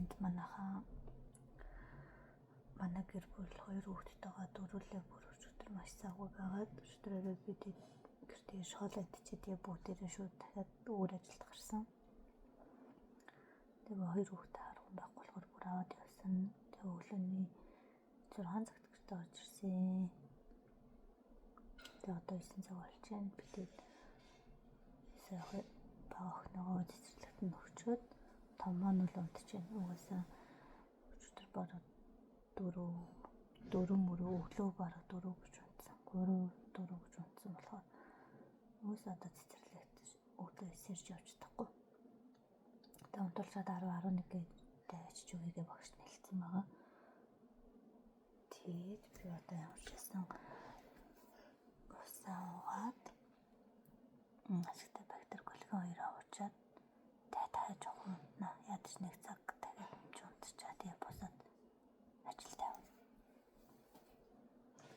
энд манай гэр бүл 2 хүүхэдтэйгээ дөрвөлээ бүр өчигдөр маш сайгүй байгаад өчигдрөө бид гэртээ шоол идчихээ тэгээ бүгдээрээ шууд дахиад өөр ажилд гарсан. Тэгээ 2 хүүхэдтэй харах байхгүй болохоор бүр аваад явсан. Тэгээ өглөөний 6 цагт гэртээ орж ирсэн. Тэгээ одоо 9 цаг болж байна. Бид сая бага охиноогоо цэцэрлэгт нь өгчөөд том маань л унтж байна. Угаасаа өчигдөр бараг 4 мөрөө өглөө бараг 4 гэж унтсан. 3 4 гэж унтсан болохоор угаасаа одоо цэцэрлэгт өглөө сэрж явж чадахгүй. Тэгээ унтуулчаад 10 11-д очиж өгье багш нь хэлсэн байгаа. Тэгээд би одоо явчихсан. Усаа уугаад ашигтай бактери коллеген 2 авчаад дахиад жоохон унтнаа. Ядаж 1 цаг дахиад унтчихаа тэгээ босоод ажилд явна.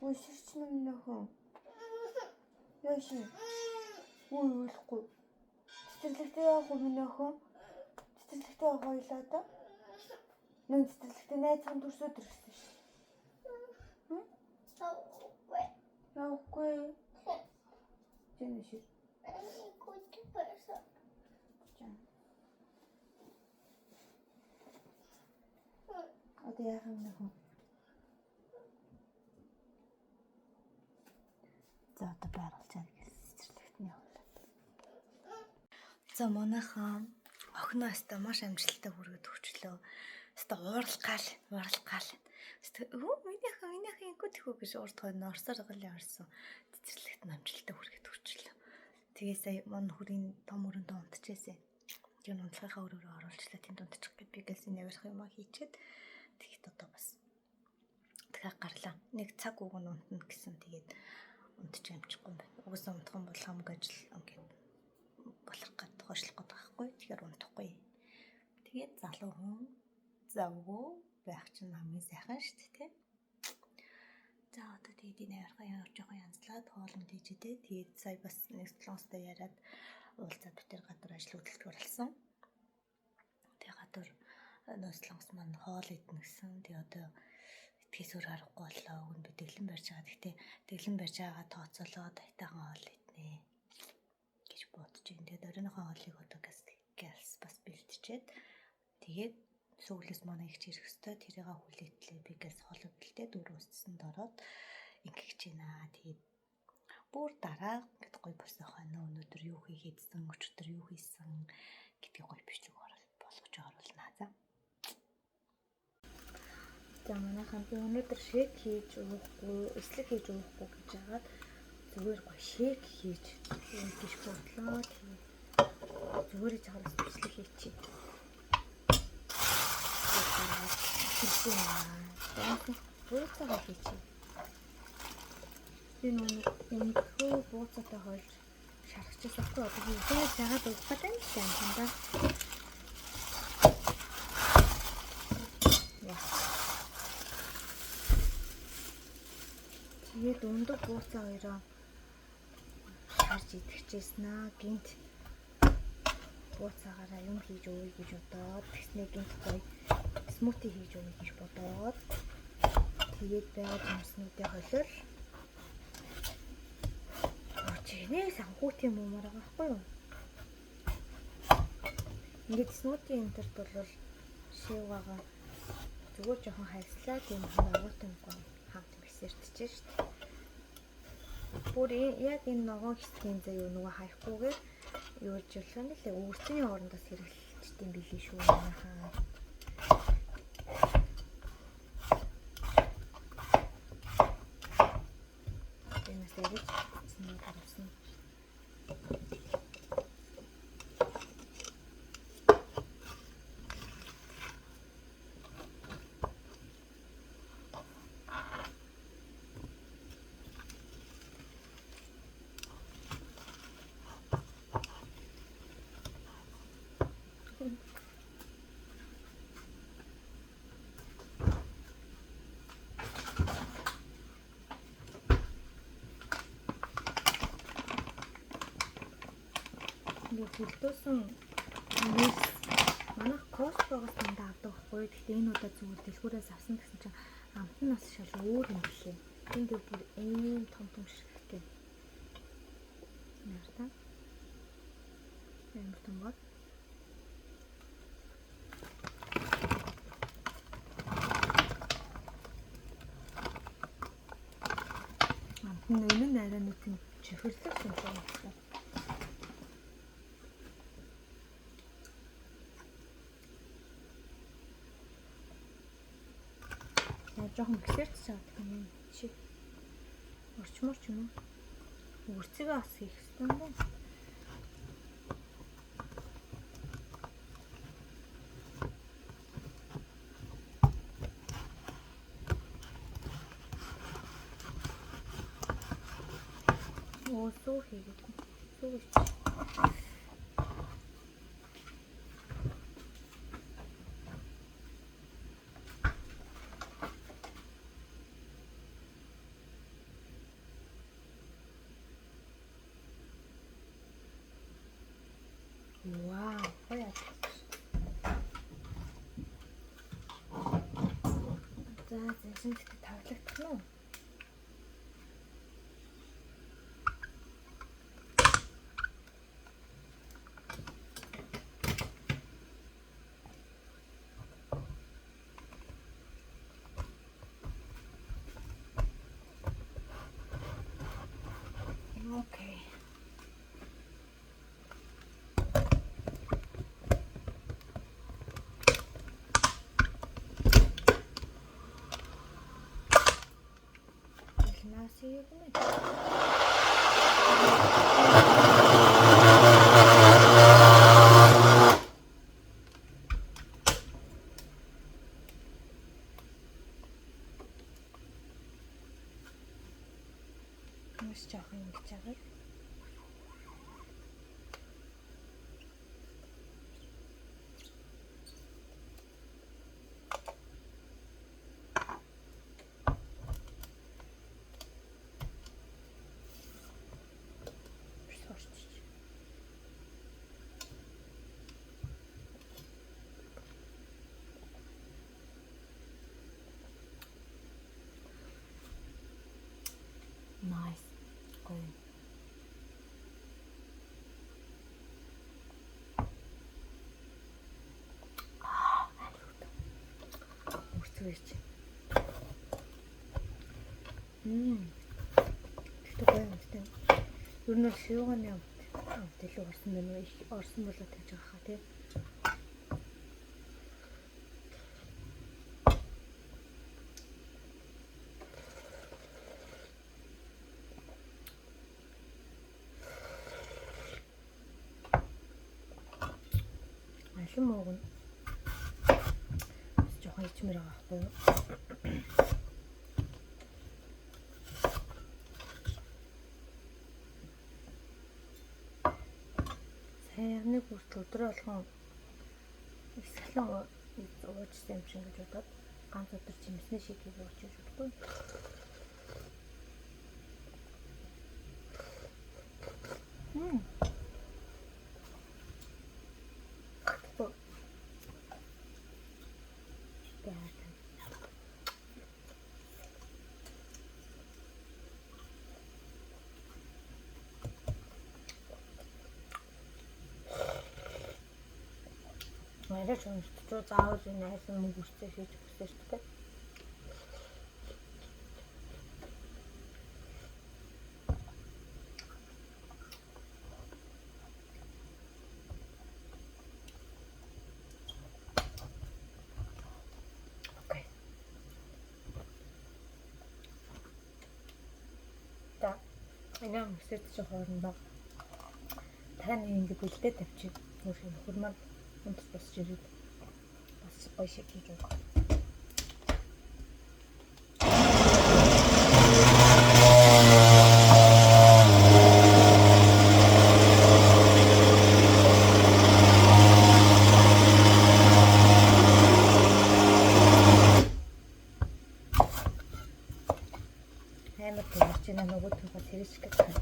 Ой ширчнэ нөхөө. Яшин. Ой уулахгүй. Цэцэрлэгтээ явах уу нөхөө? Цэцэрлэгтээ явах ойлоо да. Нэн цэцэрлэгтээ найзхан төрсөд ирсэн шүү. Явахгүй. Жин шир. Одоо яах юм нөхөө? За одоо байрлуулчаад цэцэрлэгт нь явлаа. За манайхаа охиноо өстө маш амжилттай хүргээд өгчлөө. Өстө ууралгаал. Өстө минийхэн ингүү тэхүү гэж урд хойно орсоор гал орсон. Цэцэрлэгт нь амжилттай хүргээд өгчлөө. Тэгээ сая мань хүрийн том өрөндөө унтчихсэн. Тэр унтлагынхаа өрөөрөө оруулчлаа тэнд унтчих гэд би гэлсэн явах юм а хийчихэд тэгэхэд одоо бас дахиад гарлаа. 1 цаг өгөн унтна гэсэн тэгээд унтчих амжихгүй юм байна. Угсаа унтах юм бол хамаг ажил ингээд болох гэдэг хойшлох гэдэг байхгүй. Тэгэхээр унтахгүй. Тэгээд залуу хүн завгүй байх чинь хамгийн сайхан шүү дээ, тийм. За одоо тэгээд энэ ярихаа жоохон янзлаад хоолнд хийжээ. Тэгээд сая бас нэг солонгостой яриад уулзаад битэр гадар ажил хөдөлгөөр болсон. Тэгээд гадар солонгос маань хоол идэх гэсэн. Тэгээд одоо итгэс өөр харахгүй боллоо. Өгн би дэглэн барьж байгаа. Гэхдээ дэглэн барьж байгаа тооцоолоо тайтайхан хоол иднэ гэж бодож байна. Тэгээд оройнохоо хоолыг одоо газ бас бэлтжээд тэгээд сүүглээс манай их чирэх хөстэй тэрийг хүлээтлээ би газ хоолоо бэлтээд өрөөсцөнд ороод ингэх гэж байна. Тэгээд бүр дараа гэдэг гой босохоо өнөөдөр юу хийгээдсэн, өчигдөр юу хийсэн гэдгийг гой бичиг болгож оруулнаа. За манайхан би өнөөдөр шейк хийж уухгүй, эслэг хийж уухгүй гэж яагаад зүгээр гой шейк хийж гэж бодлоо. Тэгээд зүгээр жаараас эслэг хийчих. Бууцаа хийчих. Би нөгөө бууцаатай хойж шаргачихсан байхгүй одоо би тэгээд яагаад уух гэдэг юм даа. Тэгээд өндөр бууцаа хоёроо харж идэвчээснаа гинт бууцаагаараа юм хийж өгье гэж бодоод тэгснээ гинт гоё смути хийж өгье гэж бодоод тэгээд байгаа юмснуудыг холиол очигнээ санхүүтийн мумаар байгаа байхгүй юу? Ингээд смути энтерт бол шивгагаа зүгээр жоохон хайслаа тийм агуултай юм хамт бисэртэж шүү дээ. Бүр яг энэ ногоон хэсгийн заяа нөгөө хайхгүйгээр юу ч болох нь л өөрсдийн хоорондоо сэргэлжтэй юм билий шүү манайхаа. Энэс яг зэний гарсан. Хөлдөөсөн манайх Costco-гоос дандаа авдаг байхгүй. Гэхдээ энэ удаа зүгээр дэлгүүрээс авсан гэсэн чинь амт нь бас шал өөр юм билээ. Энд бүр ийм том ширхэгтэй. Яа та? Амар том бод. Амт нь өнөө найраа нэг юм чихэрлэг юм шиг. Жоохон гисэрч чадах юм чи. Орчмор ч юм уу? Үрцэгээ бас хийх хэрэгтэй юм байна. Оо суу хийгээд. Суу гэж. Вау, гоё. За, зэшин гэдэг тавлагдах нь. Окей. Насиг юм. Маш жоохон ингэж байгаа. Nice. Гоё. Үрцгэж. Тэгтээ гоё юм тийм. Ер нь шивганы амт илүү орсон байна. Их орсон болоо тавьж байгаа хаа тий. Алим уугна. Жохон ичмэр байгаа байхгүй юу? Нэг хүртэл өдрөө болгон их салон уучсан юм шиг гэж бодоод ганц өдөр чимсний шийдгийг уучиж өгдөө. Маргааш өнөцөө заавал энэ хайсан мөнгө үрцээ хийж өгсөн шүү дээ. Окей. Та энэ мөсөд чи хоорондоо таны ингэ бүлдээ тавьчих. Хурмаар бас жирээд бас гоё шиг хийж байгаа. Хаймар төрж байна нөгөө түүхэ тэрэж гэдэг.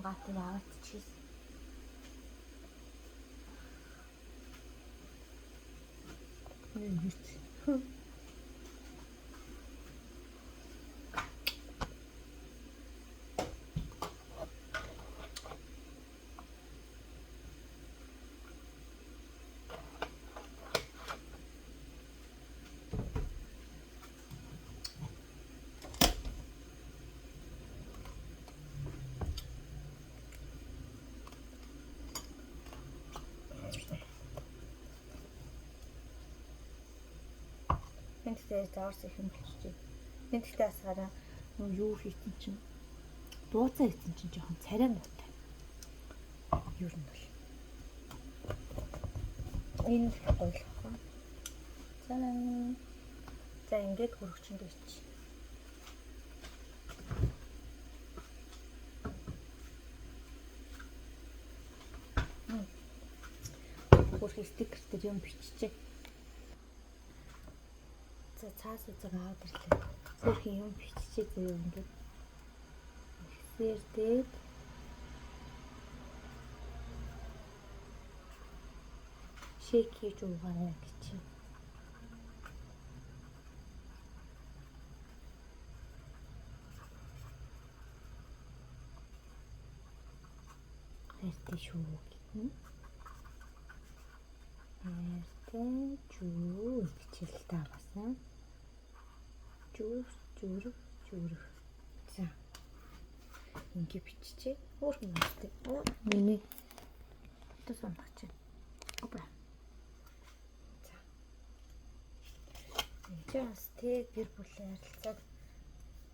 гатыг аваадчихсэн. Энэтэй заарс их юм болчих. Энэтэй асгараа юу хийсэн чинь дууцаа хийсэн чинь жоохон царай муутай. Юу юм бол. Энэ гоёлоо. За ингээд хөрөгчөнд ич. Хөрх стикер дээр юм биччихэ. За цаас үзэг аваад ирлээ. Хөрх юм биччихэ зөө ингээд. Ихсээр дээд шейк хийж уугаарай гэж. Хайртай шүү гэнэ. Хайртай шүү хичээл та басан. Зүрх. За. Ингээ биччихээ. Хөөрхөн настай. Миний. Тэ сонгоч. Опа. За. Энэчээс тэг гэр бүлийн харилцааг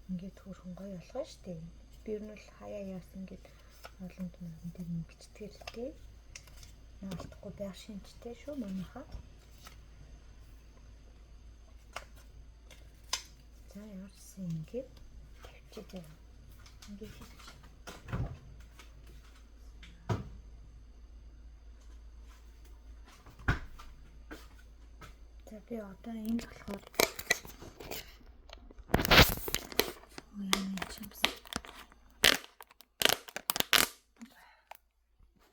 ингээд хөөрхөн гоё болгоо штэ. Би ер нь л хаяа яасан ингээд олон түмэн дээр нь бичтгэл тий. Наалтахгүй байх шинжтэй шүү манайхаа. За яарсан ингээд тавьчих. Ингээд хийчих. За би одоо энэ болохоор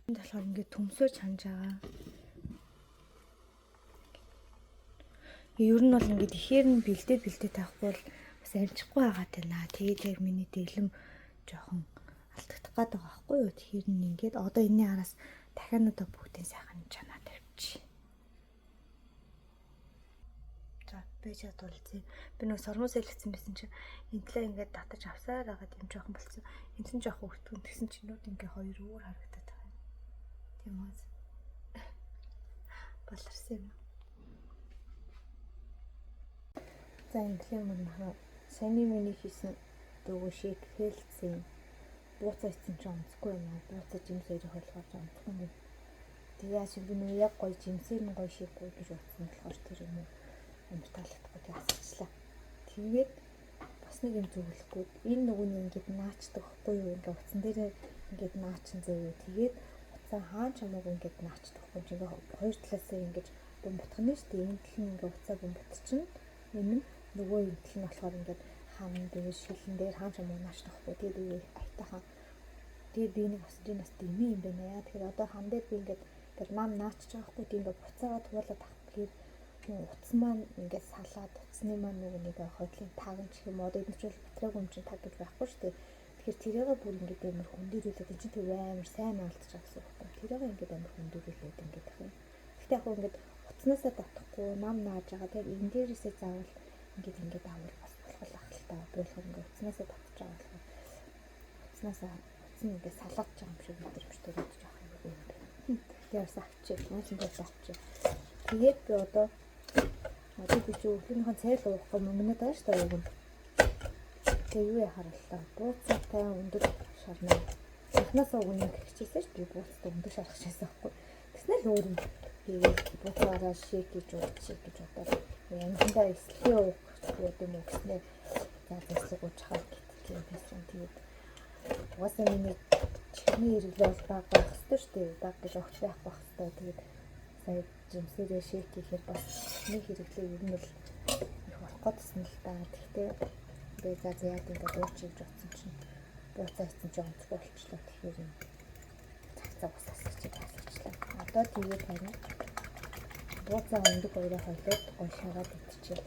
энэ болохоор ингээд төмсөж ханж байгаа. Ер нь бол ингээд ихээр нь бэлдээ тавихгүй бол бас амжихгүй байгаад байна. Тэгээд яг миний дэглэм жоохон алдагдах гээд байгаа байхгүй юу. Тэгэхээр нь ингээд одоо энэний араас дахиануудаа бүгдийн сайхан чанаа тавьчих. За би чадвал зэ. Би нэг сормоос хэлсэн байсан чинь энтлээ ингээд татаж авсаар байгаа юм жоохон болцсон. Энд нь жоохон өртгөн тэгсэн чинь нүд ингээд хоёр өөр харагдаад байгаа. Тийм үү? Баларсан юм. За энтлээ манай саяны миний хийсэн дөгөө шейк хэлсэн. Бууцаа хийсэн чинь онцгүй юм аа. Бууцаа жимсээр болохоор онцгүй юм. Тэгээд би нэг яг гоё жимсээр нь гоё шейкгүй гэж бодсон болохоор тэр юм амар таалагдахгүй яасчлаа. Тэгээд бас нэг юм зөвлөхгүй. Энэ нөгөө нь ингээд наачдаг хгүй юу? Ингээд утсан дээрээ ингээд наачин заяа. Тэгээд утсан хаан ч хамаагүй ингээд наачдаг хгүй. Ингээ хоёр талаасаа ингээд бомбутгах нь шүү дээ. Энэ тал нь ингээд уцаа бомбутчихна. Энэ нөгөө юм тал нь болохоор ингээд хаан дээр шилэн дээр хаан ч хамаагүй наачдаг хгүй. Тэгээд үе айтайхан. Тэгээд би нэг бас энэ нас дэмий юм байна яа. Тэгэхээр одоо хан дээр би ингээд нам наачж байгаа хгүй. Тийм ингээд буцаагаа туулаад авах утсан маань ингээд салаад утасны маань нэг хойдлын таг юм чих юм одоо энэ ч батраг юм чинь таг гэж байхгүй шүү дээ. Тэгэхээр тэрийгээ бүр ингээд амар хөндөрүүлээд энэ чинь төв амар сайн алдчих гэсэн үг байна. Тэрийгээ ингээд амар хөндөрүүлээд ингээд ах юм. Гэхдээ яг ингээд утаснасаа татахгүй нам нааж байгаа. Тэгэхээр энэ дээрээсээ заавал ингээд амар бас болох ахaltaа болох ингээд утаснасаа татчих байгаа болохоор утаснасаа утсан ингээд салаад байгаа юм шиг өдөрмжтэй бодож байгаа юм байна. Тэрээс авчиж, мөн дээр авчиж. Тэгээд би одоо би ч өглөөнийхөө цайл уухгүй мөнгөнөд байгаа шүү дээ. Тэгээ юу яхарлаа. Бууцаатай өндөр шарнаа. Анхнаасаа өгнө гэхчихсэн шүү дээ. Бууцтай өндөр шарах шээсэн байхгүй. Тэснэ л өөр юм. Тэгээд бууцаараа шейк гэж бодоод янзандаа эслэхээ уух юм уу гэснээр за зэслэгөө чахал гэтгэв байсан. Тэгээд угаасаа миний чихний хэрэглэл баг хэвчтэй шүү дээ. Баг гэж огт байхгүй хэвчтэй. Тэгээд сая жимсээрээ шейк хийхээр бас нэг хэрэглээ ер нь л их болох гэдсэн л да. Гэхдээ би за яад ингээд уучих гэж бодсон чинь Бууцаа хийсэн ч онцгүй болчихлоо. Тэгэхээр юм цацаа ус асгачиг асгачлаа. Одоо тэгээд харин бууцаа өндөг хоёроо хойлоод гой шагаад идчихээ.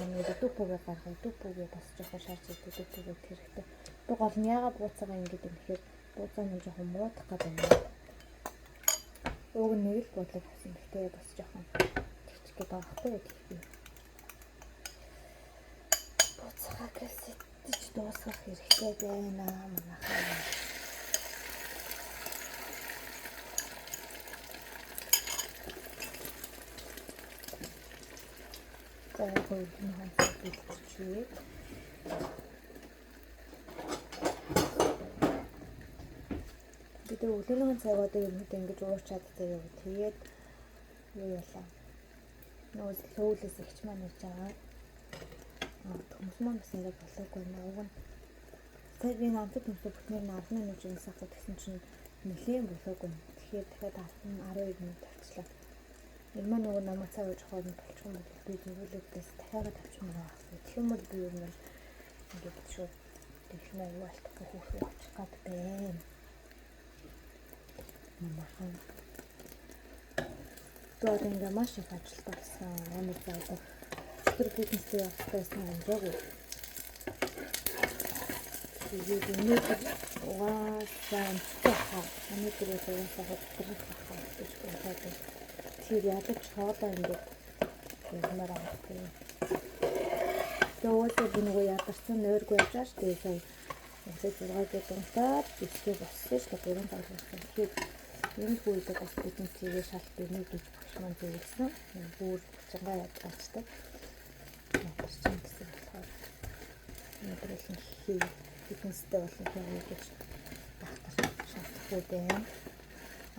Нэг дүпүгээ гаргав. Дүпүгээ бас жоохон шаарч идэв. Дүпүгээ хэрэгтэй. Тэг гол нь яагаад бууцаагаа ингэж юм гэхээр бууцаа нь жоохон муудах гэдэг юм. Уг нэг л бодлого авсан. Гэтэ бас жоохон тэгчих гээд байгаа хгүй тийм. Бууцаагаа гэлсэж дуусгах хэрэгтэй байна манайхаа. Гойд нь ханцаа бэлтчихээ. Бид өглөөний цаг одоо ер нь ингэж уурчаад заяа. Тэгээд юу ялаа. Нөөц лөөлөөс ихч маань ирж байгаа. Хүмүүс маань бас ингэ болоогүй наа. Уг нь тэр би намтад төмсө бүтнээр нь 10 минут жинс авах гэсэн чинь нэлээд болоогүй. Тэгэхээр дахиад 12 минут тавьчлаа. Энэ маань нөгөө намайг цаа ууж хооронд болчих юм бол би зөвлөдөөс дахиад авчих юм аа. Тэгэх юм бол би ер нь ингээд шүү. Тэгнэ юу алтгүй хөөх явуучих гад байна. Манайхан одоо ингээ маш их ажилт болсон. Амар заадаг. Тэр бизнесээ явах байсан амжаагүй. Тэгээд өнөөдөр угаасаа амтхаа. Өнөөдөр угаасаа хөдлөх хаа гэж бодоод. Тэр ядаж хоолоо ингээд юмар авахгүй. Тэгээд би нөгөө ядарсан нойргүй яжааш тэгээд өсөж 6 гээд унтаад бичгээ болсон шүү дээ. 3 цаг болсон. Тэгээд энэ хүлдэг бас бизнесээ шалт бинэ гэж багш маань зөвлөсөн. Бүр чанга ядгаачтай. Ядарсан гэсэн болохоор өнөөдөр л хий бизнестэй болон хямд гэж багтах шаардлагатай байна.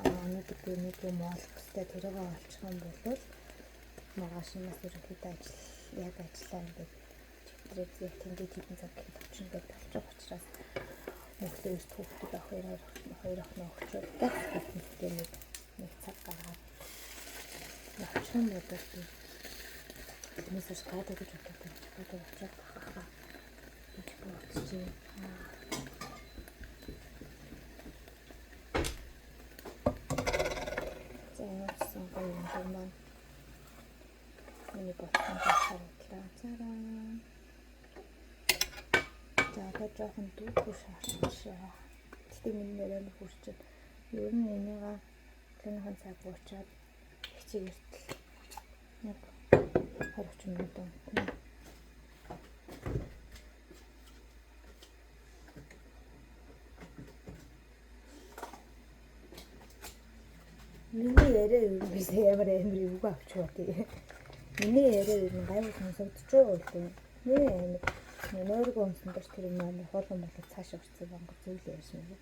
Өнөөдөр би нэг юм олохтой тэрийг олчих юм бол маргааш нас ерөнхийдөө яг ажиллаа ингээд читрээд яг тэндээ хэдэн цаг гээд очих ингээд болчих учраас өөртөө хүүхдүүд авах хоёр охин өгчөөд гэхдээ нэг цаг гаргаад явчих юм бол би мессеж гадаг гэж боддог. Гадаг очоод хахаа гэж бодчихъя. Зэнэтсэн гоё юм. Миний бодсон харагдлаа. Цараа. За одоо жоохон дүүх шаардлагатай. Гэтэ миний нэрээр хүрчээд ер нь энийгээ тэнхэн цаг уучаад хичээл эртэл нэг 20 минут унтна. Миний яриа юу биш ямар үг авчгаа тий. Миний яриа юу гайвуу сонсогдож байгаа юм. Нээ нойргүй өмсөн дээр тэр юм аа хоолон болоод цаашаа урцсан бонгор зүйл ярьсан юм.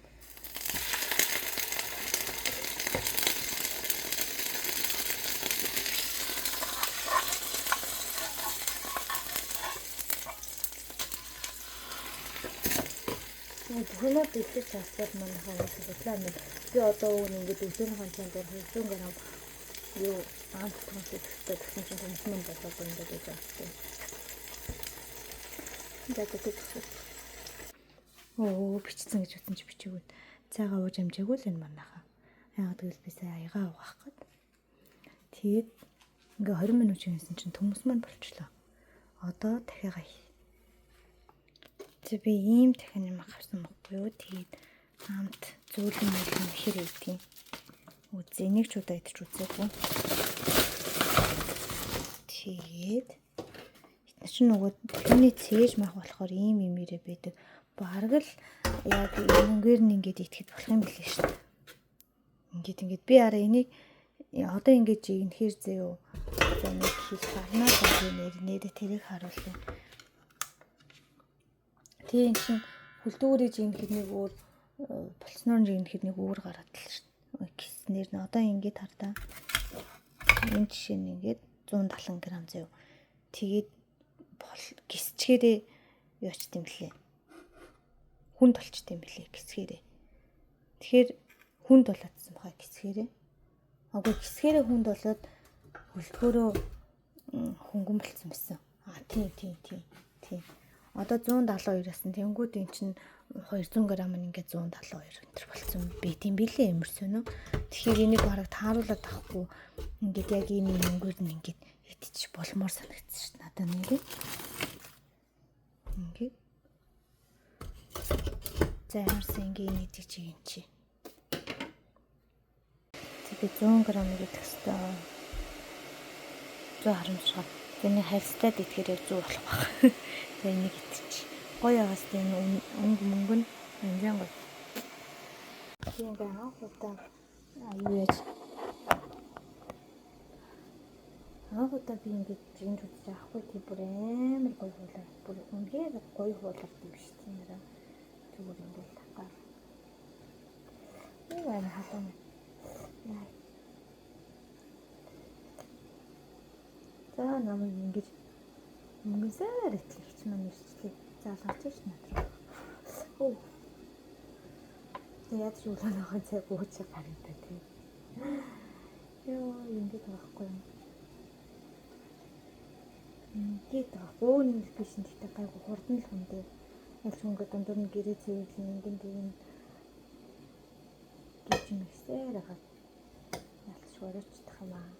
Хөнөө бэлдэж чаасаад манайхаа бодлоо нэг би одоо өөр ингээд өглөөний хонцон дээр хөвсөн гэнэ юу амт томсож гэсэн чинь хүмүүс болоод ингээд гэж байна. Бичсэн гэж утсан чи бичээгүй. Цайгаа ууж амжаагүй л энэ манайхаа. Яагаад гэвэл би сая аягаа угаах гээд. Тэгээд ингээ 20 минут хийсэн чинь төмс маань болчлоо. Одоо дахиагаа. Тэг би ийм дахин юм авсан байхгүй юу? Тэгээд амт зөөлөн мөлн ихэр өгдгийн. Үзээ нэг ч удаа идэж үзээгүй. Тэгээд чи нөгөө түүний цээж мах болохоор ийм юмэрэ байдаг. Бараг л яг энэгээр нь ингээд итгэхэд болох юм билээ шүү дээ. Ингээд би араа энийг одоо ингээд ингэхэр зөө. Одоо нэг хийх гарнаа нэр тэрийг харуулъя. Тийм чин хүлдүүрэж ингэхэд нэг өөр болсноор ингэхэд нэг өөр гараад л шүү дээ. Гиснэр нь одоо ингээд хардаа. Энэ жишээ нь ингээд 170 г зөө. Тэгээд гисчгээрээ яач тийм блэ. Хүнд болчт юм блэ гисгээрээ. Тэгэхээр хүнд болоодсан баха гисгээрээ. Агуу гисгээрээ хүнд болоод хөлтгөөрөө хөнгөн болцсон байсан. Тийм. Одоо 172-аас нь тэнгүүд эн чинь 200 г нь ингээд 172 энэ болсон бэ тийм билээ юмэрсэн үү. Тэгэхээр энийг бараг тааруулаад авахгүй ингээд яг энэ мөнгөөр нь ингээд идчих болмоор санагдсан шүү дээ. Надад ингээд. Ингээд. За ямарсан ингээд идэх чи юм чи. Тэгээд 100 г идэх хэвээр 116. Тэний хайрцагтай идэхээр яг 100 болох баг. За энийг идчих. Гоё байгаас энэ мөнгө нь амжаан гоё. Тийм гэнэ хутаа юу яаж Агуудаа би ингэж жинж үзэж авахгүй тий бүр амар гоё хуулаа. Бүр үнээр гоё хуулаад юм шүү дээ нэрээ. Зүгээр ингээл тахаар. Юу аа хатан. Яа. За намайг ингэж мөнгөсээр итгэж маань ирчлээ. Заалгаач ш надруу. Оо. Тэгээд юу л нөхөн цаг ууч гарантаа тий. Ёо ингэж байхгүй юм. Ингээд өөний биш нь тэгтээ гайгүй хурдан л хүндээ. Яг шүнгээ дундуур нь гэрээ цэвэрлэн ингэн тэгэн гэж мэгсээр байгаа. Ялч өрөөчдөх юм аа.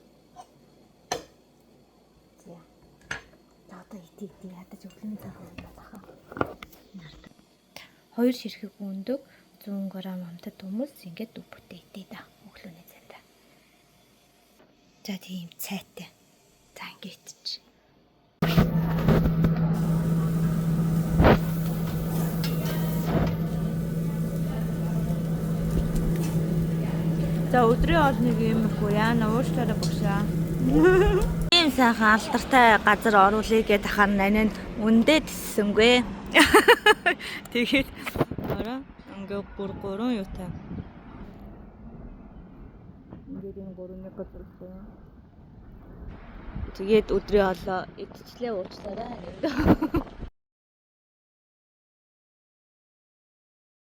За. Одоо итий ядаж өглөөний цагаан унаад ахаа. Хоёр ширхэг өндөг 100 г амтад хүмүүс ингээд өв бүтээ итээ да өглөөний цайтай. За тийм цайтай. За ингээд чи. За өдрийн олныг иймэрхүү яана уушлаараа багшаа. Ийм сайхан алдартай газар оруулъя гэдээ ахаар нанинд үндэ тссэнгүй. Тэгээд ороо ингээ бүр 3 юутай. Ингээд энэ 3-ны газар байна. Тэгээд өдрийн олоо идчихлээ уучлаарай.